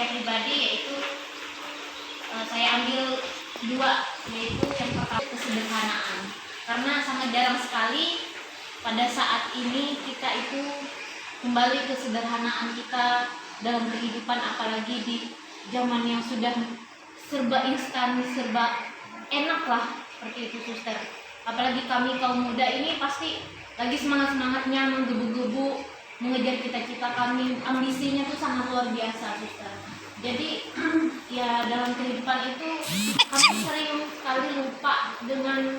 saya pribadi, yaitu saya ambil dua, yaitu yang pertama kesederhanaan. Karena sangat jarang sekali pada saat ini kita itu kembali kesederhanaan kita dalam kehidupan, apalagi di zaman yang sudah serba instan, serba enak lah, seperti itu suster. Apalagi kami kaum muda ini pasti lagi semangat-semangatnya menggebu-gebu mengejar cita-cita kami, ambisinya tuh sangat luar biasa suster. Jadi ya dalam kehidupan itu kami sering sekali lupa dengan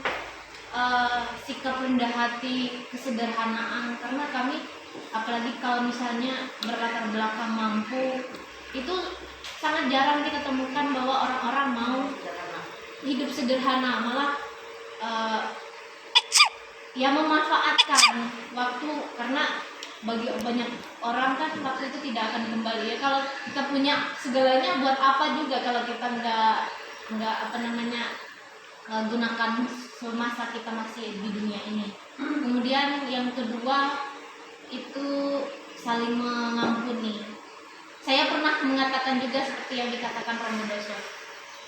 sikap rendah hati, kesederhanaan, karena kami apalagi kalau misalnya berlatar belakang mampu, itu sangat jarang kita temukan bahwa orang-orang mau hidup sederhana, malah ya memanfaatkan waktu, karena bagi banyak orang kan waktu itu tidak akan kembali ya. Kalau kita punya segalanya buat apa juga kalau kita nggak gunakan semasa kita masih di dunia ini. Kemudian yang kedua itu saling mengampuni. Saya pernah mengatakan juga seperti yang dikatakan Romo Doso.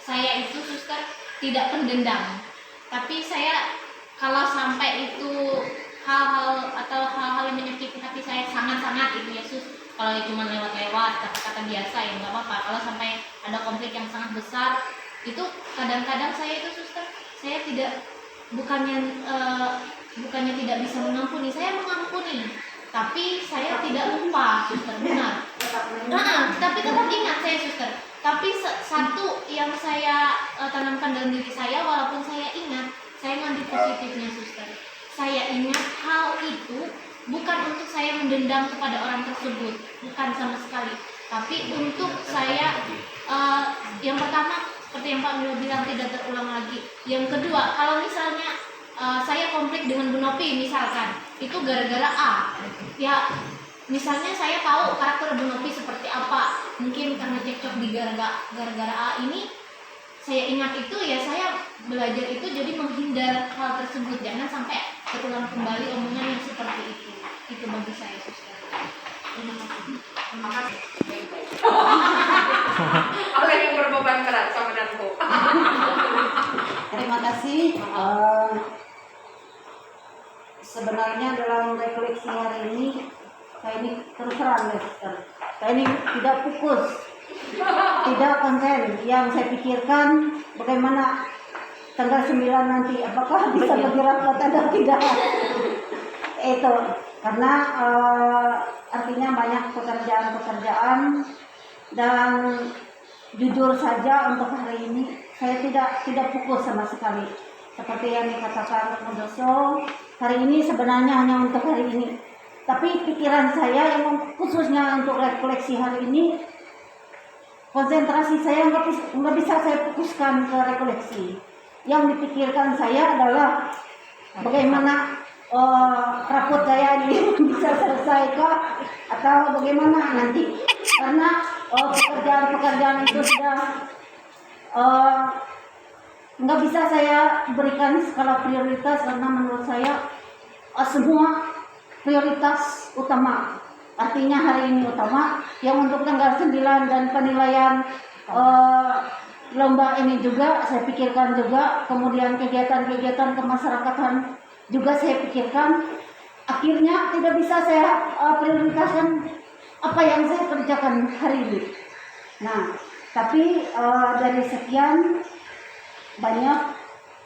Saya itu suster tidak pendendam, tapi saya kalau sampai itu hal-hal yang menyakiti hati saya sangat-sangat itu Yesus. Kalau cuma lewat-lewat kata-kata biasa ya nggak apa-apa. Kalau sampai ada konflik yang sangat besar, itu kadang-kadang saya itu suster, saya bukannya tidak bisa mengampuni, saya mengampuni, tapi saya tidak lupa suster, benar. Tapi tetap ingat saya suster. Tapi satu yang saya tanamkan dalam diri saya, walaupun saya ingat, saya ngambil positifnya suster. Saya ingat hal itu bukan untuk saya mendendam kepada orang tersebut, bukan sama sekali. Tapi untuk saya yang pertama seperti yang Pak Milo bilang, tidak terulang lagi. Yang kedua, kalau misalnya saya konflik dengan Bu Nopi misalkan, itu gara-gara A. Ya misalnya saya tahu karakter Bu Nopi seperti apa, mungkin karena cekcok di gara-gara A ini, saya ingat itu, ya saya belajar itu jadi menghindar hal tersebut, jangan sampai terulang kembali omongan yang seperti itu. Itu bagi saya suster. Terima kasih. Terima kasih. Oleh yang berbeban berat sama danku. Terima kasih. Sebenarnya dalam refleksi hari ini, saya ini terus terang ya, suster. Saya ini tidak fokus, tidak konsen. Yang saya pikirkan bagaimana tanggal 9 nanti, apakah bisa bergerak atau tidak. Itu karena artinya banyak pekerjaan dan jujur saja untuk hari ini saya tidak fokus sama sekali. Seperti yang dikatakan Doso, hari ini sebenarnya hanya untuk hari ini. Tapi pikiran saya yang khususnya untuk refleksi hari ini, konsentrasi saya nggak bisa saya fokuskan ke refleksi. Yang dipikirkan saya adalah bagaimana rapot saya ini bisa selesai atau bagaimana nanti, karena pekerjaan itu sudah nggak bisa saya berikan skala prioritas, karena menurut saya semua prioritas utama, artinya hari ini utama, yang untuk tanggal 9 dan penilaian lomba ini juga saya pikirkan juga, kemudian kegiatan-kegiatan kemasyarakatan juga saya pikirkan. Akhirnya tidak bisa saya prioritaskan apa yang saya kerjakan hari ini. Nah, tapi dari sekian banyak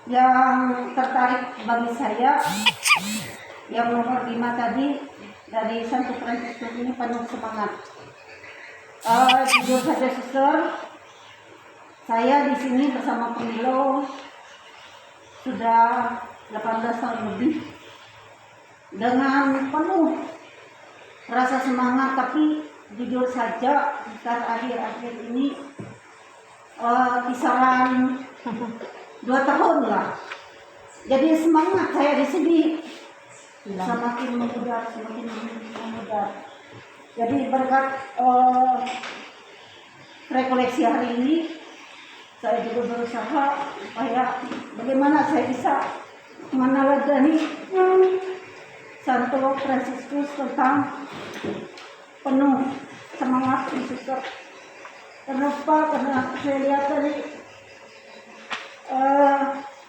yang tertarik bagi saya, yang nomor 5 tadi dari Santo Fransiskus ini penuh semangat. Jujur saja suster, saya di sini bersama Pemilo sudah 18 tahun lebih dengan penuh rasa semangat, tapi jujur saja saat akhir-akhir ini kisaran 2 tahun lah. Jadi semangat saya di sini semakin memudar. Jadi berkat rekoleksi hari ini, saya juga berusaha supaya bagaimana saya bisa meneladani Santo Fransiskus tentang penuh semangat suster. Kenapa? Karena saya lihat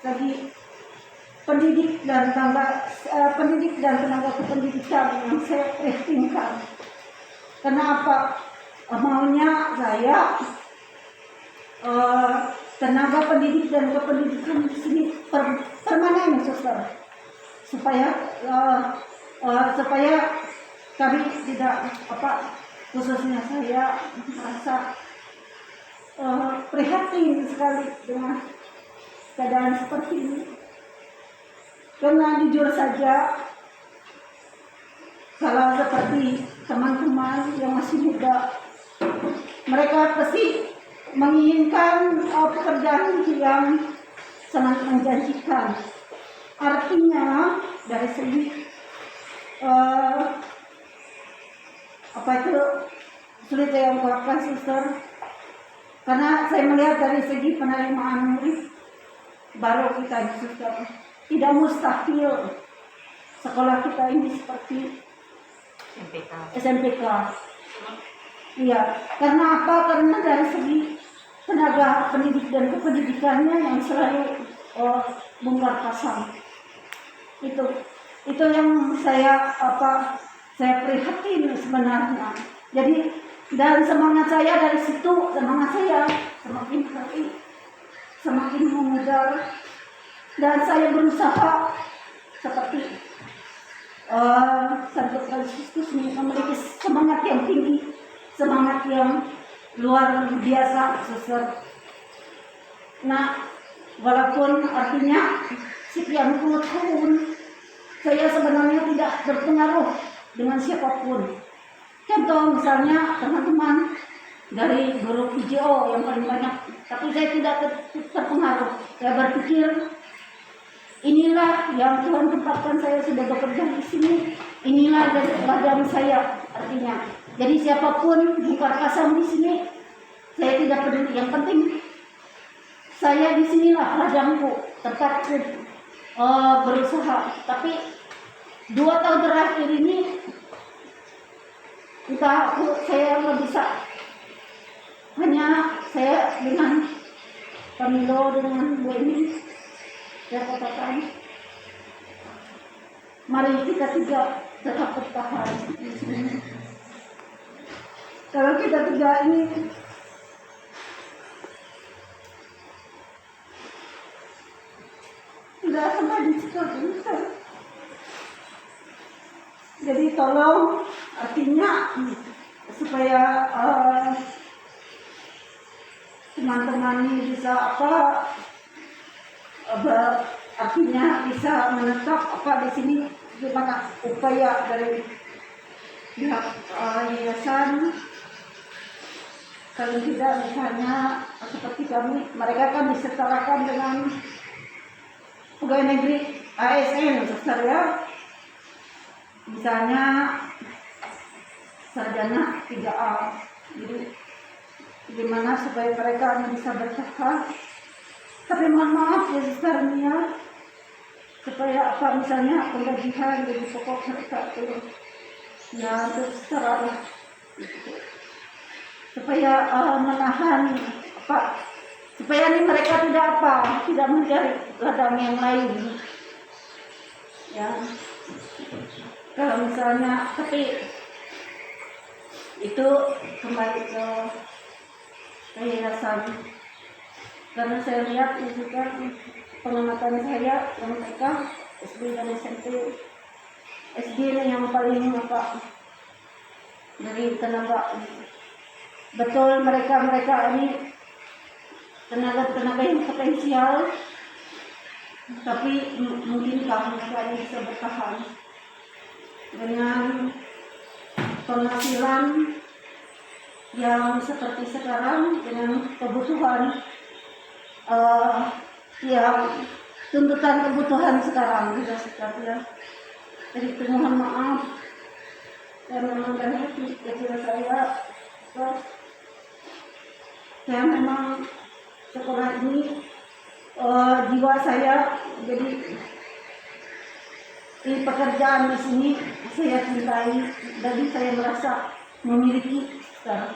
lagi pendidik dan tenaga kependidikan yang saya prihatinkan. Kenapa? Maunya saya tenaga pendidik dan kependidikan di sini permanen, suster, supaya kami tidak khususnya saya merasa prihatin sekali dengan keadaan seperti ini. Karena jujur saja, kalau seperti teman-teman yang masih muda, mereka pasti menginginkan pekerjaan yang sangat menjanjikan. Artinya dari segi sulit saya ungkapkan, suster, karena saya melihat dari segi penerimaan murid baru kita, suster, tidak mustahil sekolah kita ini seperti SMPK. Iya, karena apa? Karena dari segi tenaga pendidik dan kependidikannya yang selalu bongkar pasang. Itu yang saya prihatin sebenarnya. Jadi dan semangat saya dari situ, semangat saya semakin hari semakin memudar, dan saya berusaha seperti Santo Franciscus memiliki semangat yang tinggi, semangat yang luar biasa, suster. Nah, walaupun artinya sekian puluh tahun saya sebenarnya tidak berpengaruh dengan siapapun. Contoh misalnya teman-teman dari guru PJO yang paling banyak, tapi saya tidak terpengaruh. Saya berpikir inilah yang Tuhan tempatkan saya sudah bekerja di sini. Inilah ladang saya, artinya. Jadi siapapun buka pasang di sini, saya tidak peduli. Yang penting saya di sinilah ladangku, tetap berusaha. Tapi 2 tahun terakhir ini entah saya nggak bisa, hanya saya dengan Pamilo, dengan Bu ini, saya katakan mari kita tidak tetap bertahan di sini. Kalau kita tidak ini tidak akan maju seperti itu. Jadi tolong, artinya supaya teman-teman ini bisa artinya bisa menetap di sini, gimana upaya dari pihak yayasan. Kalau tidak, misalnya seperti kami, mereka kan disetarakan dengan pegawai negeri ASN, suster, ya. Misalnya sarjana 3A. Jadi gimana supaya mereka bisa bertahan. Tapi mohon maaf ya, suster, ya, supaya misalnya penggajian dari pokok mereka itu ya terserah, supaya menahan supaya ini mereka tidak mencari ladang yang lain, ya. Kalau misalnya, tapi itu kembali ke yayasan, karena saya lihat itu kan pengamatan saya yang mereka SD dan SMP. SD ini yang paling dari tenaga, betul mereka ini tenaga yang potensial, tapi mungkinkah mereka ini bisa bertahan dengan penghasilan yang seperti sekarang, dengan kebutuhan yang tuntutan kebutuhan sekarang juga seperti ya. Jadi mohon maaf karena memang dari kecil saya memang sekolah ini jiwa saya, jadi di pekerjaan di sini saya cintai, jadi saya merasa memiliki sekarang.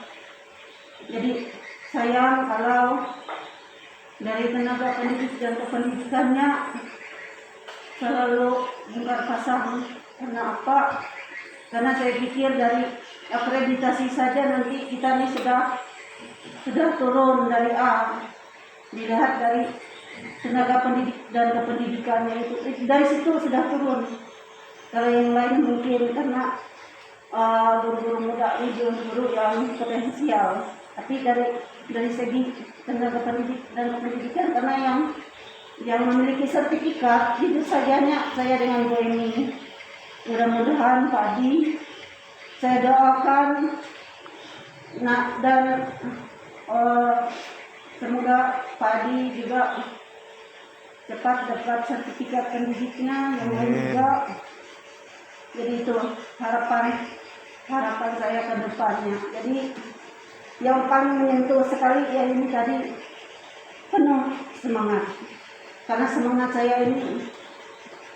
Jadi sayang kalau dari tenaga pendidik dan kependidikannya selalu bongkar pasang. Karena apa? Karena saya pikir dari akreditasi saja nanti kita ini sudah turun dari A. Dilihat dari tenaga pendidik dan kependidikannya itu dari situ sudah turun. Kalau yang lain mungkin karena guru-guru muda ini guru yang potensial, tapi dari segi tenaga pendidik dan pendidikan karena yang memiliki sertifikat itu sajanya saya dengan Bu ini. Mudah-mudahan Pak Adi, saya doakan dan semoga Pak Adi juga cepat dapat sertifikat pendidiknya yang lain juga. Jadi itu harapan saya ke depannya. Jadi yang paling menyentuh sekali ya ini tadi penuh semangat. Karena semangat saya ini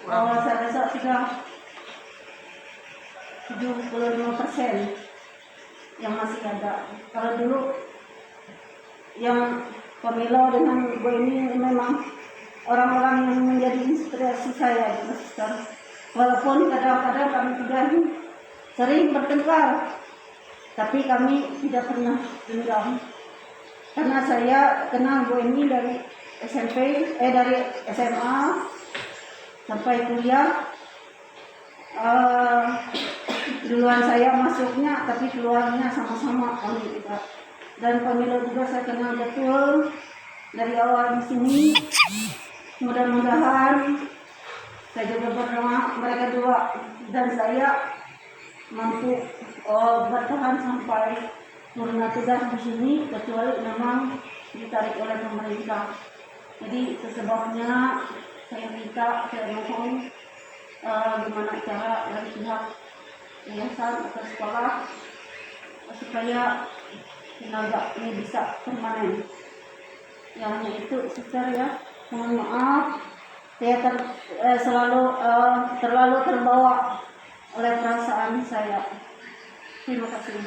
saya rasa sudah 75% yang masih ada. Kalau dulu yang pemilu dengan Bu ini memang orang-orang yang menjadi inspirasi saya gitu. Walaupun kadang-kadang kami juga sering bertengkar, tapi kami tidak pernah dendam. Karena saya kenal Bu ini dari dari SMA sampai kuliah. Duluan saya masuknya, tapi keluarnya sama-sama kami juga. Dan pemilu juga saya kenal betul dari awal di sini. Mudah-mudahan saya juga berdoa mereka dua dan saya mampu bertahan sampai purna tugas di sini, kecuali memang ditarik oleh pemerintah. Jadi sebabnya saya mohon gimana cara dari pihak yayasan atau sekolah supaya tenaga ini bisa permanen. Yang itu secara ya, mohon maaf saya terlalu terbawa oleh perasaan saya. Terima kasih.